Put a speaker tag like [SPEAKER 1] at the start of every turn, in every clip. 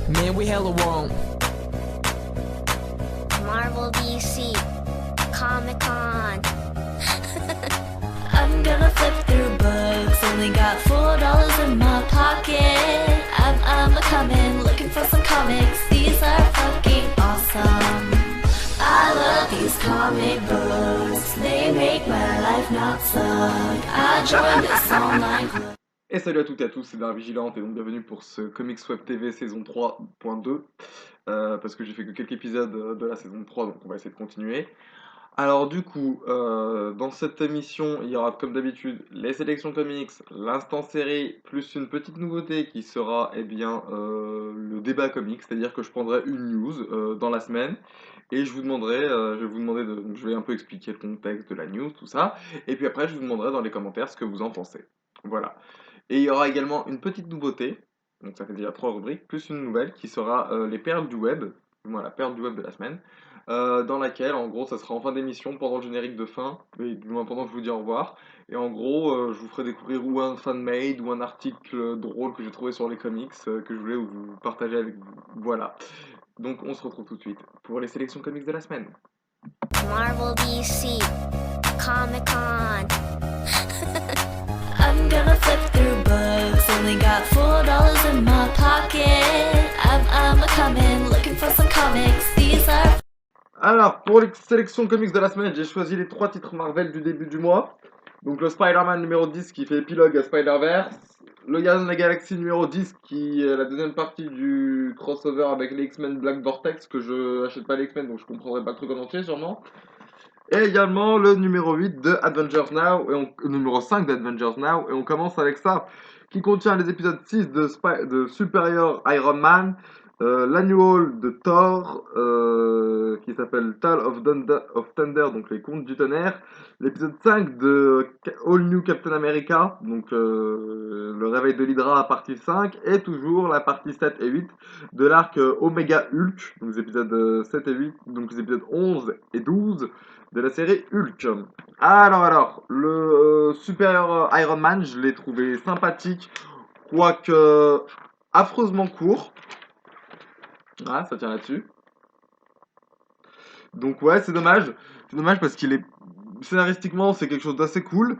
[SPEAKER 1] Man, we hella wrong.
[SPEAKER 2] Marvel, DC, Comic Con. I'm gonna flip through books, only got $4 in my pocket. I'm a coming, looking for some comics. These are fucking awesome. I love these comic books, they make my life not suck. I joined this online club.
[SPEAKER 3] Et salut à toutes et à tous, c'est Dark Vigilante et donc bienvenue pour ce Comics Web TV saison 3.2 parce que j'ai fait que quelques épisodes de la saison 3 donc on va essayer de continuer. Alors du coup, dans cette émission, il y aura comme d'habitude les sélections comics, l'instant série, plus une petite nouveauté qui sera le débat comics, c'est-à-dire que je prendrai une news dans la semaine et je vais vous demander donc je vais un peu expliquer le contexte de la news, tout ça, et puis après je vous demanderai dans les commentaires ce que vous en pensez. Voilà. Et il y aura également une petite nouveauté, donc ça fait déjà 3 rubriques, plus une nouvelle qui sera les perles du web, voilà, perles du web de la semaine, dans laquelle en gros ça sera en fin d'émission, pendant le générique de fin, et du moins pendant que je vous dis au revoir, et en gros je vous ferai découvrir ou un fan-made ou un article drôle que j'ai trouvé sur les comics que je voulais vous partager avec vous. Voilà. Donc on se retrouve tout de suite pour les sélections comics de la semaine.
[SPEAKER 2] Marvel, DC, Comic Con. I'm gonna flip through books, only got $4 in my pocket. I'm a coming, looking for some comics. These are.
[SPEAKER 3] Alors, pour les sélections comics de la semaine, j'ai choisi les 3 titres Marvel du début du mois. Donc le Spider-Man numéro 10 qui fait épilogue à Spider-Verse, le Gardien de la Galaxie numéro 10 qui est la deuxième partie du crossover avec les X-Men Black Vortex, que je n'achète pas les X-Men donc je comprendrai pas le truc en entier sûrement. Et également le numéro 8 de Avengers Now, et numéro 5 d'Avengers Now, et on commence avec ça, qui contient les épisodes 6 de Superior Iron Man, l'annual de Thor, qui s'appelle Tale of Thunder, donc les contes du tonnerre, l'épisode 5 de All New Captain America, donc le réveil de l'Hydra partie 5, et toujours la partie 7 et 8 de l'arc Omega Hulk, donc les épisodes 7 et 8, donc les épisodes 11 et 12 de la série Hulk. Alors, le supérieur Iron Man, je l'ai trouvé sympathique, quoique affreusement court. Ah, ça tient là-dessus. Donc ouais, c'est dommage. C'est dommage parce qu'il est scénaristiquement, c'est quelque chose d'assez cool.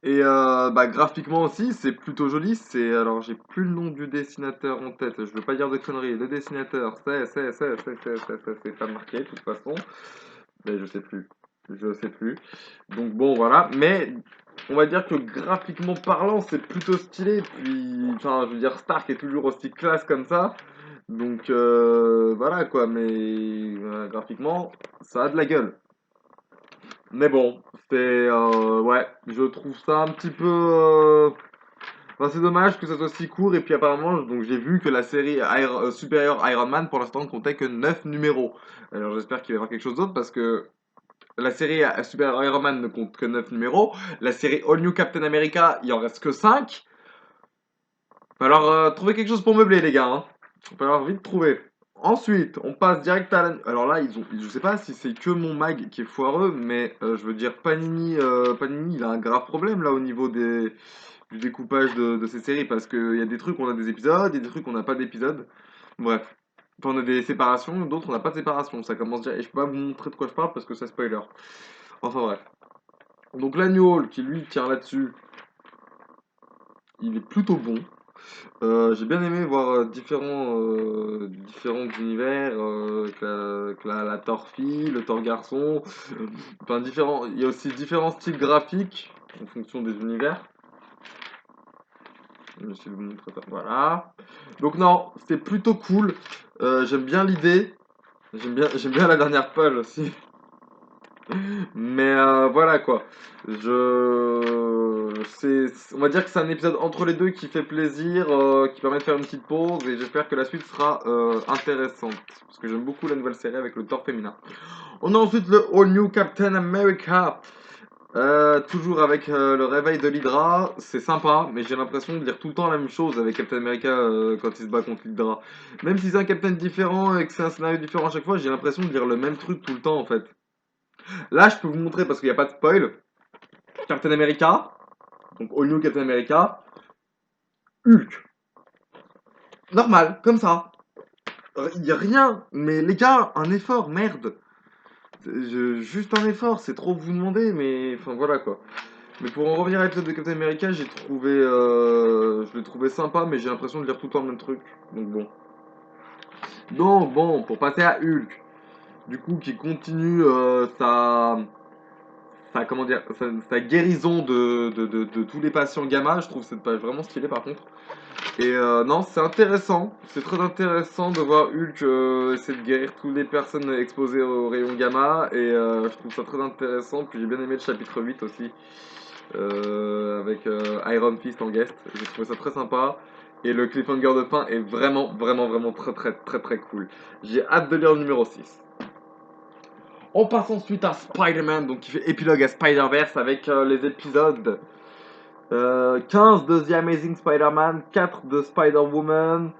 [SPEAKER 3] Et graphiquement aussi, c'est plutôt joli. Alors j'ai plus le nom du dessinateur en tête. Je veux pas dire de conneries. Le dessinateur, c'est pas marqué de toute façon. Mais je sais plus. Je sais plus. Donc bon, voilà. Mais on va dire que graphiquement parlant, c'est plutôt stylé. Puis, enfin, je veux dire, Stark est toujours aussi classe comme ça. Donc voilà quoi. Mais graphiquement, ça a de la gueule. Mais bon, ouais, je trouve ça un petit peu. Enfin, c'est dommage que ça soit si court. Et puis apparemment, donc j'ai vu que la série Superior Iron Man pour l'instant ne comptait que 9 numéros. Alors j'espère qu'il va y avoir quelque chose d'autre parce que la série Super Iron Man ne compte que 9 numéros. La série All New Captain America, il en reste que 5. Va falloir trouver quelque chose pour meubler, les gars. Hein. Va falloir vite trouver. Ensuite, on passe direct à la... Alors là, je sais pas si c'est que mon mag qui est foireux, mais je veux dire, Panini, il a un grave problème là au niveau du découpage de ces séries, parce qu'il y a des trucs, on a des épisodes, il y a des trucs, on n'a pas d'épisodes. Bref. Enfin, on a des séparations, d'autres, on n'a pas de séparation. Ça commence déjà... Et je peux pas vous montrer de quoi je parle parce que c'est spoiler. Enfin bref. Donc l'annual qui lui tient là-dessus, il est plutôt bon. J'ai bien aimé voir différents univers, la Thor fille, le Thor garçon, enfin il y a aussi différents styles graphiques en fonction des univers. Je vais essayer de vous montrer ça. Voilà. Donc non, c'est plutôt cool. J'aime bien l'idée. J'aime bien la dernière page aussi. Mais voilà quoi. On va dire que c'est un épisode entre les deux qui fait plaisir, qui permet de faire une petite pause et j'espère que la suite sera intéressante. Parce que j'aime beaucoup la nouvelle série avec le Thor féminin. On a ensuite le All New Captain America. Toujours avec le réveil de l'Hydra, c'est sympa, mais j'ai l'impression de dire tout le temps la même chose avec Captain America quand il se bat contre l'Hydra. Même si c'est un Captain différent et que c'est un scénario différent à chaque fois, j'ai l'impression de dire le même truc tout le temps en fait. Là, je peux vous montrer parce qu'il n'y a pas de spoil. Captain America, donc All New Captain America, Hulk. Normal, comme ça. Il y a rien. Mais les gars, un effort, merde. Juste un effort, c'est trop vous demander, mais enfin voilà quoi. Mais pour en revenir à l'épisode de Captain America, je l'ai trouvé sympa, mais j'ai l'impression de lire tout le temps le même truc. Donc bon. Donc bon, pour passer à Hulk, du coup qui continue comment dire, sa guérison de tous les patients gamma. Je trouve cette page vraiment stylée par contre. Et non, c'est intéressant. C'est très intéressant de voir Hulk essayer de guérir toutes les personnes exposées aux rayons gamma. Et je trouve ça très intéressant. Puis j'ai bien aimé le chapitre 8 aussi. Avec Iron Fist en guest. J'ai trouvé ça très sympa. Et le cliffhanger de fin est vraiment, vraiment, vraiment très, très, très, très cool. J'ai hâte de lire le numéro 6. On passe ensuite à Spider-Man, donc qui fait épilogue à Spider-Verse avec les épisodes 15 de The Amazing Spider-Man, 4 de Spider-Woman,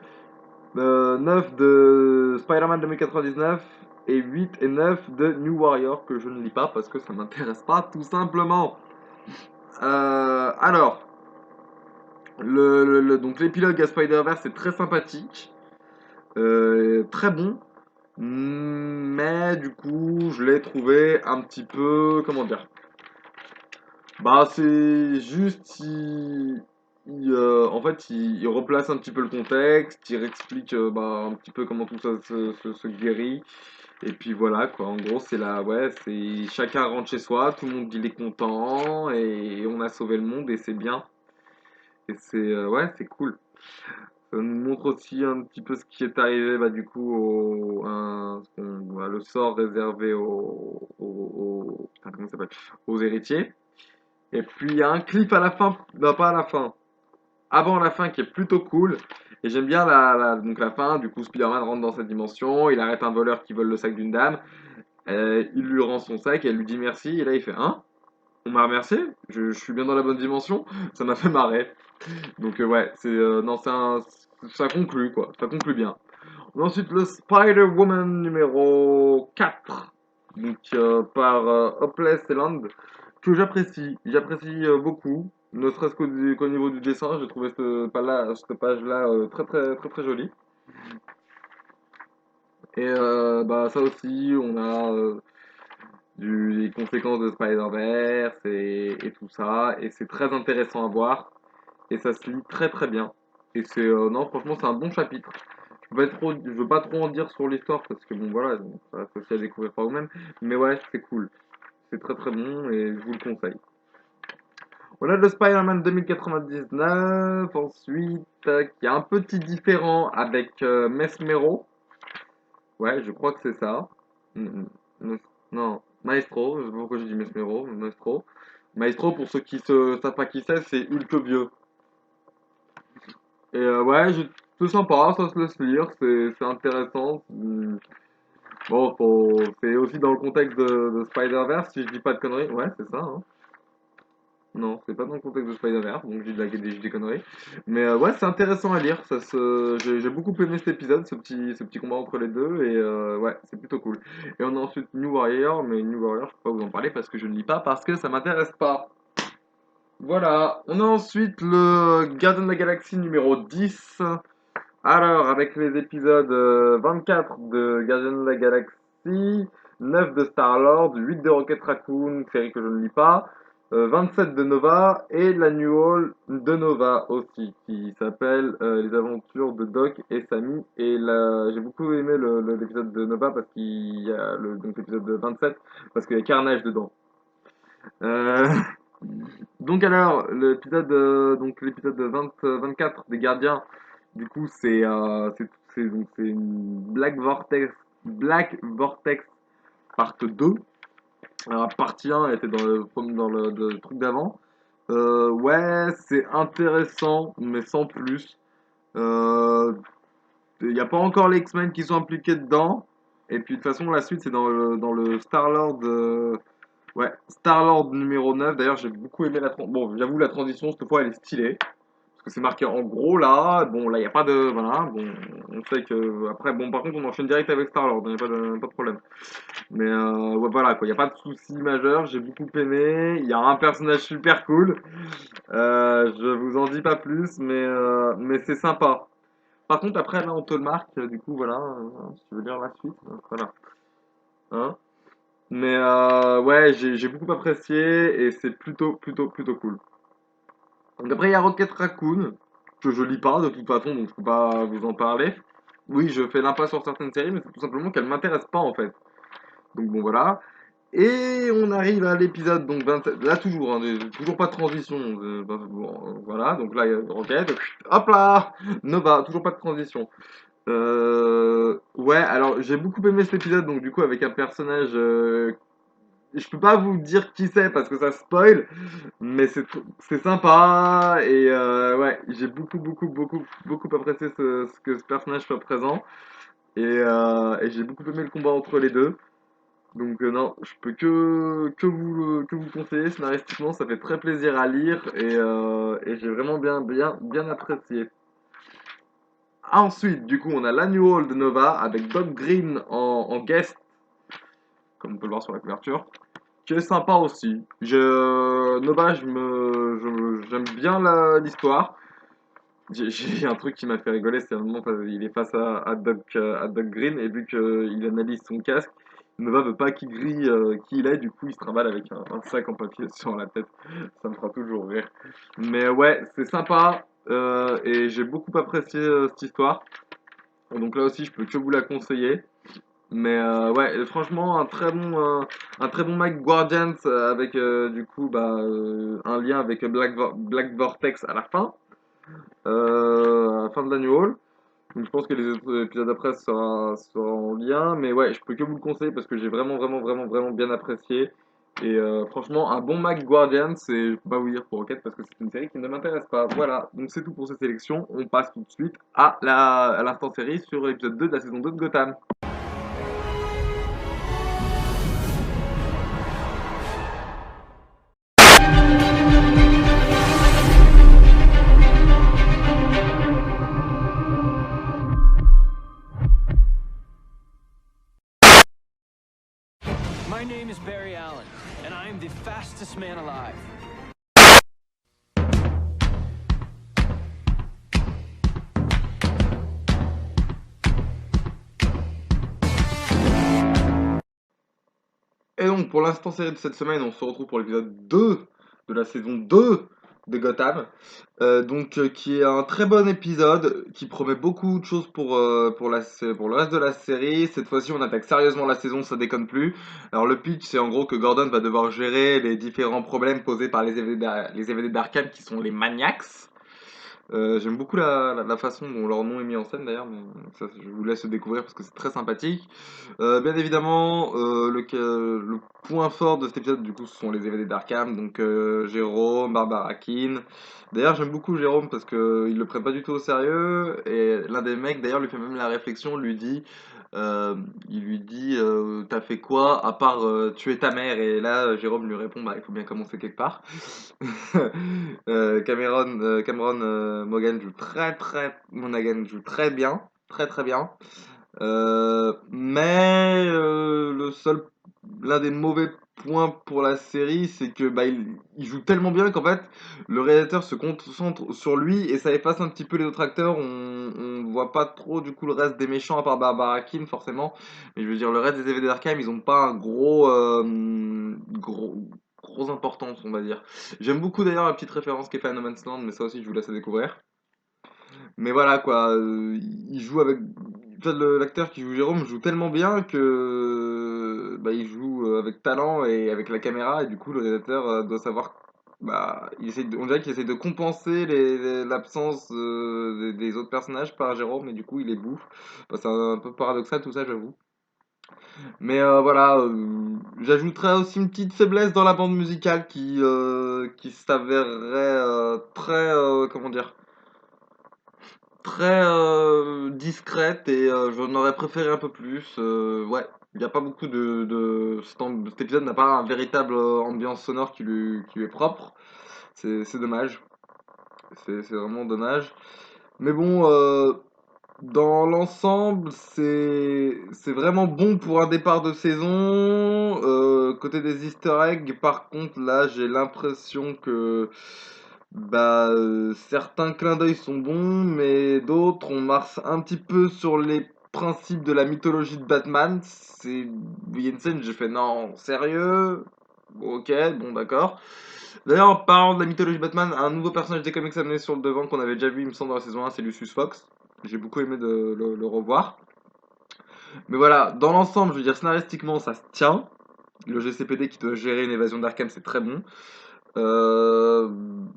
[SPEAKER 3] 9 de Spider-Man 2099 et 8 et 9 de New Warrior que je ne lis pas parce que ça m'intéresse pas tout simplement. Alors, donc l'épilogue à Spider-Verse est très sympathique, très bon, mais du coup je l'ai trouvé un petit peu, comment dire, bah c'est juste, en fait il replace un petit peu le contexte, il réexplique bah, un petit peu comment tout ça se guérit, et puis voilà quoi, en gros c'est là, ouais, c'est chacun rentre chez soi, tout le monde il est content, et on a sauvé le monde et c'est bien, et c'est, ouais, c'est cool. Ça nous montre aussi un petit peu ce qui est arrivé, bah, du coup, voilà, le sort réservé putain, comment ça s'appelle, aux héritiers. Et puis, il y a un clip à la fin, non, pas à la fin, avant la fin qui est plutôt cool. Et j'aime bien donc la fin, du coup, Spider-Man rentre dans cette dimension, il arrête un voleur qui vole le sac d'une dame, il lui rend son sac, et elle lui dit merci, et là, il fait, hein? On m'a remercié? Je suis bien dans la bonne dimension? Ça m'a fait marrer. Donc ouais, non, ça conclut quoi, ça conclut bien. Ensuite le Spider-Woman numéro 4, donc par Hopeless Land, que j'apprécie beaucoup, ne serait-ce qu'au niveau du dessin, j'ai trouvé cette page-là très très très très jolie. Et bah ça aussi, on a les conséquences de Spider-Verse et tout ça, et c'est très intéressant à voir. Et ça se lit très très bien. Et c'est non, franchement, c'est un bon chapitre. Je veux pas trop en dire sur l'histoire parce que bon, voilà, ça reste aussi à découvrir par vous-même. Mais ouais, c'est cool. C'est très très bon et je vous le conseille. On a le Spider-Man 2099, ensuite, qui est un petit différent avec Mesmero. Ouais, je crois que c'est ça. Mm, non, Maestro, je sais pas pourquoi j'ai dit Mesmero, Maestro. Maestro, pour ceux qui se savent pas qui c'est Hulk vieux. Et ouais, c'est sympa, ça se laisse lire, c'est intéressant. Bon, c'est aussi dans le contexte de Spider-Verse, si je dis pas de conneries. Ouais, c'est ça, hein. Non, c'est pas dans le contexte de Spider-Verse, donc je dis des conneries. Mais ouais, c'est intéressant à lire. J'ai beaucoup aimé cet épisode, ce petit combat entre les deux, et ouais, c'est plutôt cool. Et on a ensuite New Warrior, mais New Warrior, je peux pas vous en parler parce que je ne lis pas, parce que ça m'intéresse pas. Voilà, on a ensuite le Gardien de la Galaxie numéro 10. Alors, avec les épisodes 24 de Guardian of the Galaxy, 9 de Star-Lord, 8 de Rocket Raccoon, série que je ne lis pas, 27 de Nova et l'annual de Nova aussi, qui s'appelle Les aventures de Doc et Sammy. Et là, j'ai beaucoup aimé l'épisode de Nova parce qu'il y a donc l'épisode de 27 parce qu'il y a Carnage dedans. Euh, donc alors, l'épisode 24 des Gardiens, du coup c'est une Black Vortex part 2. Alors, partie 1 elle était dans le truc d'avant. Ouais, c'est intéressant, mais sans plus. Il n'y a pas encore les X-Men qui sont impliqués dedans. Et puis de toute façon, la suite c'est dans le Star-Lord. Ouais, Star-Lord numéro 9. D'ailleurs, j'ai beaucoup aimé Bon, j'avoue, la transition, cette fois, elle est stylée. Parce que c'est marqué en gros là. Bon, là, il n'y a pas de. Voilà. Bon, on sait que. Après, bon, par contre, on enchaîne direct avec Star-Lord. Il n'y a pas de problème. Mais ouais, voilà, quoi. Il n'y a pas de souci majeur. J'ai beaucoup aimé. Il y a un personnage super cool. Je vous en dis pas plus, mais c'est sympa. Par contre, après, là, on te le marque, du coup, voilà, si tu veux lire la suite, voilà. Hein. Mais ouais, j'ai beaucoup apprécié et c'est plutôt cool. Donc après, il y a Rocket Raccoon, que je lis pas de toute façon, donc je peux pas vous en parler. Oui, je fais l'impasse sur certaines séries, mais c'est tout simplement qu'elles m'intéressent pas en fait. Donc bon, voilà. Et on arrive à l'épisode donc 27. Là, toujours, hein, toujours pas de transition. Bon, voilà, donc là, il y a Rocket. Hop là Nova, toujours pas de transition. Ouais, alors j'ai beaucoup aimé cet épisode, donc du coup, avec un personnage. Je peux pas vous dire qui c'est parce que ça spoil, mais c'est sympa et ouais, j'ai beaucoup apprécié ce que ce personnage soit présent et j'ai beaucoup aimé le combat entre les deux. Donc non, je peux que vous conseiller scénaristiquement, ça fait très plaisir à lire et j'ai vraiment bien apprécié. Ensuite, du coup, on a l'annual de Nova avec Bob Green en guest, comme on peut le voir sur la couverture, qui est sympa aussi. Nova, j'aime bien l'histoire. J'ai un truc qui m'a fait rigoler, c'est un moment il est face à Doc Green et vu qu'il analyse son casque, Nova veut pas qu'il grille qui il est, du coup il se trimballe avec un sac en papier sur la tête. Ça me fera toujours rire. Mais ouais, c'est sympa et j'ai beaucoup apprécié cette histoire. Donc là aussi, je peux que vous la conseiller. Mais ouais, franchement, un très bon Mike Guardians avec du coup un lien avec Black Vortex à la fin de l'annual. Donc je pense que les autres épisodes après sera en lien. Mais ouais, je peux que vous le conseiller parce que j'ai vraiment bien apprécié. Et franchement, un bon Mike Guardians, je peux pas vous dire pour Rocket parce que c'est une série qui ne m'intéresse pas. Voilà, donc c'est tout pour cette sélection. On passe tout de suite à l'instant série sur l'épisode 2 de la saison 2 de Gotham.
[SPEAKER 1] My name is Barry Allen, and I am the fastest man alive.
[SPEAKER 3] Et donc, pour l'instant série de cette semaine, on se retrouve pour l'épisode 2 de la saison 2 de Gotham. Qui est un très bon épisode, qui promet beaucoup de choses pour le reste de la série. Cette fois-ci, on attaque sérieusement la saison, ça déconne plus. Alors, le pitch, c'est en gros que Gordon va devoir gérer les différents problèmes posés par les évadés d'Arkham, qui sont les Maniacs. J'aime beaucoup la façon dont leur nom est mis en scène d'ailleurs, mais ça je vous laisse le découvrir parce que c'est très sympathique. Bien évidemment, le point fort de cet épisode du coup ce sont les évadés d'Arkham, donc Jérôme, Barbara Keane. D'ailleurs j'aime beaucoup Jérôme parce qu'il le prennent pas du tout au sérieux et l'un des mecs d'ailleurs lui fait même la réflexion, euh, il lui dit t'as fait quoi à part tuer ta mère et là Jérôme lui répond bah il faut bien commencer quelque part. Cameron Monaghan joue très bien, très bien. Mais l'un des mauvais points pour la série, c'est que il joue tellement bien qu'en fait, le réalisateur se concentre sur lui et ça efface un petit peu les autres acteurs. On voit pas trop du coup le reste des méchants à part Barbara Keane forcément. Mais je veux dire, le reste des DVD d'Arkham, ils ont pas un grosse importance, on va dire. J'aime beaucoup d'ailleurs la petite référence qui est faite à No Man's Land, mais ça aussi je vous laisse à découvrir. Mais voilà quoi, il joue avec. En fait, l'acteur qui joue Jérôme joue tellement bien que il joue avec talent et avec la caméra, et du coup le réalisateur doit savoir. On dirait qu'il essaie de compenser l'absence des autres personnages par Jérôme, et du coup il les bouffe. C'est un peu paradoxal tout ça, j'avoue. Mais voilà, j'ajouterais aussi une petite faiblesse dans la bande musicale qui s'avérerait très, comment dire, très discrète et j'en aurais préféré un peu plus. Ouais, il n'y a pas beaucoup cet épisode n'a pas un véritable ambiance sonore qui lui est propre. C'est dommage. C'est vraiment dommage. Mais bon, dans l'ensemble, c'est vraiment bon pour un départ de saison. Côté des Easter eggs, par contre, là, j'ai l'impression que certains clins d'œil sont bons, mais d'autres, on marche un petit peu sur les principes de la mythologie de Batman. Il y a une scène, j'ai fait non, sérieux? Ok, bon, d'accord. D'ailleurs, en parlant de la mythologie de Batman, un nouveau personnage des comics amené sur le devant qu'on avait déjà vu, il me semble, dans la saison 1, c'est Lucius Fox. J'ai beaucoup aimé de le revoir. Mais voilà, dans l'ensemble, je veux dire, scénaristiquement, ça se tient. Le GCPD qui doit gérer une évasion d'Arkham, c'est très bon. Euh,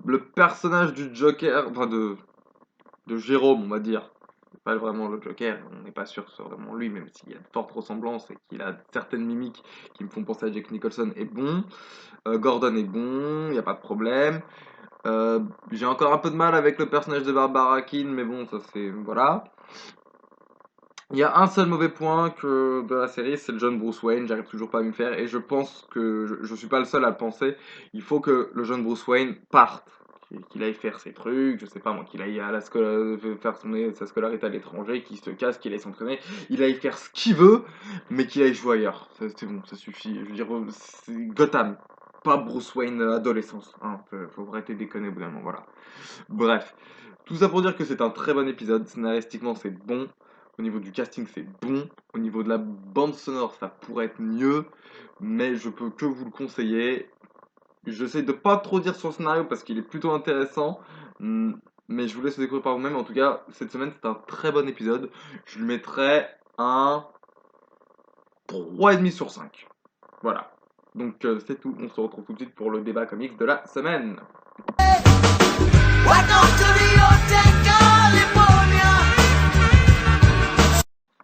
[SPEAKER 3] le personnage du Joker, enfin de Jérôme, on va dire, c'est pas vraiment le Joker, on n'est pas sûr que ce soit vraiment lui, même s'il y a de fortes ressemblances et qu'il a certaines mimiques qui me font penser à Jack Nicholson, est bon. Gordon est bon, il n'y a pas de problème. J'ai encore un peu de mal avec le personnage de Barbara Keane, mais bon, ça c'est. Voilà. Il y a un seul mauvais point de la série, c'est le jeune Bruce Wayne. J'arrive toujours pas à m'y faire et je pense que je suis pas le seul à le penser. Il faut que le jeune Bruce Wayne parte, qu'il aille faire ses trucs, je sais pas moi, qu'il aille à faire sa scolarité à l'étranger, qu'il se casse, qu'il aille s'entraîner, il aille faire ce qu'il veut, mais qu'il aille jouer ailleurs. C'est bon, ça suffit. Je veux dire, c'est Gotham, pas Bruce Wayne adolescence. Hein. Faut arrêter de déconner au bout d'un moment, voilà. Bref, tout ça pour dire que c'est un très bon épisode. Scénaristiquement, c'est bon. Au niveau du casting, c'est bon. Au niveau de la bande sonore, ça pourrait être mieux. Mais je peux que vous le conseiller. J'essaie de pas trop dire sur le scénario parce qu'il est plutôt intéressant. Hmm, Mais je vous laisse le découvrir par vous-même. En tout cas, cette semaine, c'est un très bon épisode. Je lui mettrai un 3,5 sur 5. Voilà. Donc c'est tout. On se retrouve tout de suite pour le débat comics de la semaine.
[SPEAKER 4] Welcome to the Hotel California.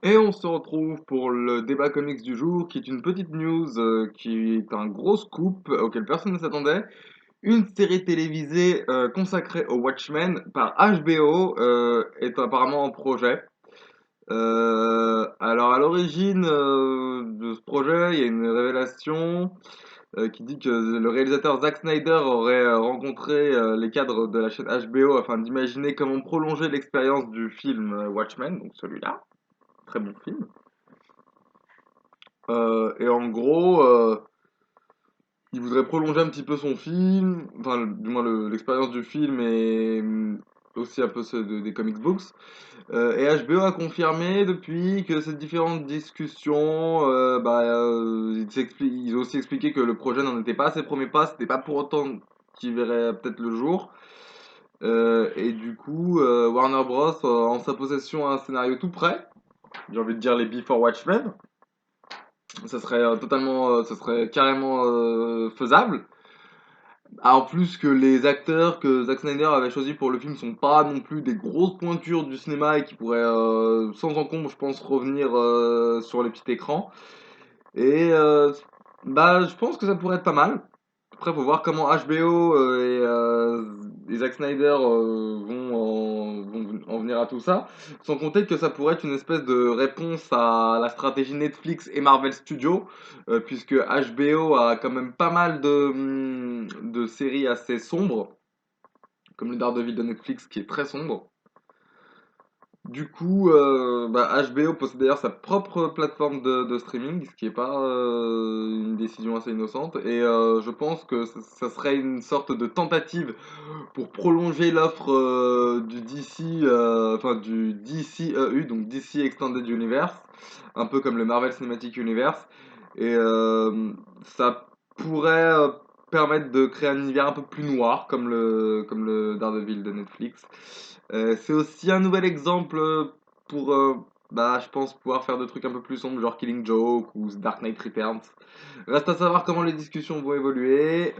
[SPEAKER 3] Et on se retrouve pour le débat comics du jour, qui est une petite news qui est un gros scoop auquel personne ne s'attendait. Une série télévisée consacrée au Watchmen par HBO est apparemment en projet. Alors à l'origine de ce projet, il y a une révélation qui dit que le réalisateur Zack Snyder aurait rencontré les cadres de la chaîne HBO afin d'imaginer comment prolonger l'expérience du film Watchmen, donc celui-là, très bon film. Et en gros, il voudrait prolonger un petit peu son film, enfin, du moins l'expérience du film et aussi un peu des comic books. Et HBO a confirmé depuis que ces différentes discussions, ils ont aussi expliqué que le projet n'en était pas à ses premiers pas, c'était pas pour autant qu'il verrait peut-être le jour. Et du coup, Warner Bros. En sa possession a un scénario tout prêt, j'ai envie de dire les Before Watchmen. Ça serait ça serait carrément faisable. En plus que les acteurs que Zack Snyder avait choisis pour le film sont pas non plus des grosses pointures du cinéma et qui pourraient sans encombre, je pense, revenir sur les petits écrans. Et je pense que ça pourrait être pas mal. Après, faut voir comment HBO et Zack Snyder vont en venir à tout ça. Sans compter que ça pourrait être une espèce de réponse à la stratégie Netflix et Marvel Studios, puisque HBO a quand même pas mal de séries assez sombres, comme le Daredevil de Netflix qui est très sombre. Du coup, HBO possède d'ailleurs sa propre plateforme de streaming, ce qui n'est pas une décision assez innocente. Et je pense que ça serait une sorte de tentative pour prolonger l'offre du DC, enfin du DCEU, donc DC Extended Universe, un peu comme le Marvel Cinematic Universe. Et ça pourrait permettre de créer un univers un peu plus noir, comme le Daredevil de Netflix. C'est aussi un nouvel exemple pour, je pense, pouvoir faire des trucs un peu plus sombres, genre Killing Joke ou Dark Knight Returns. Reste à savoir comment les discussions vont évoluer,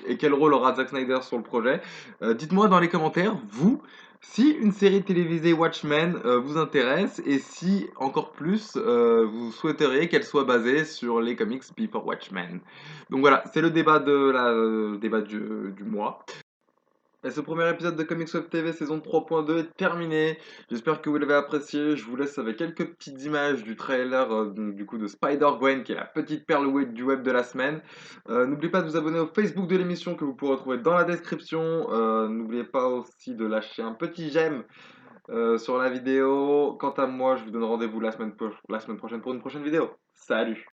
[SPEAKER 3] et quel rôle aura Zack Snyder sur le projet. Dites-moi dans les commentaires, vous, si une série télévisée Watchmen vous intéresse et si, encore plus, vous souhaiteriez qu'elle soit basée sur les comics Before Watchmen. Donc voilà, c'est le débat débat du mois. Et ce premier épisode de Comics Web TV saison 3.2 est terminé. J'espère que vous l'avez apprécié. Je vous laisse avec quelques petites images du trailer du coup de Spider-Gwen qui est la petite perle du web de la semaine. N'oubliez pas de vous abonner au Facebook de l'émission que vous pourrez retrouver dans la description. N'oubliez pas aussi de lâcher un petit j'aime sur la vidéo. Quant à moi, je vous donne rendez-vous la semaine prochaine pour une prochaine vidéo. Salut!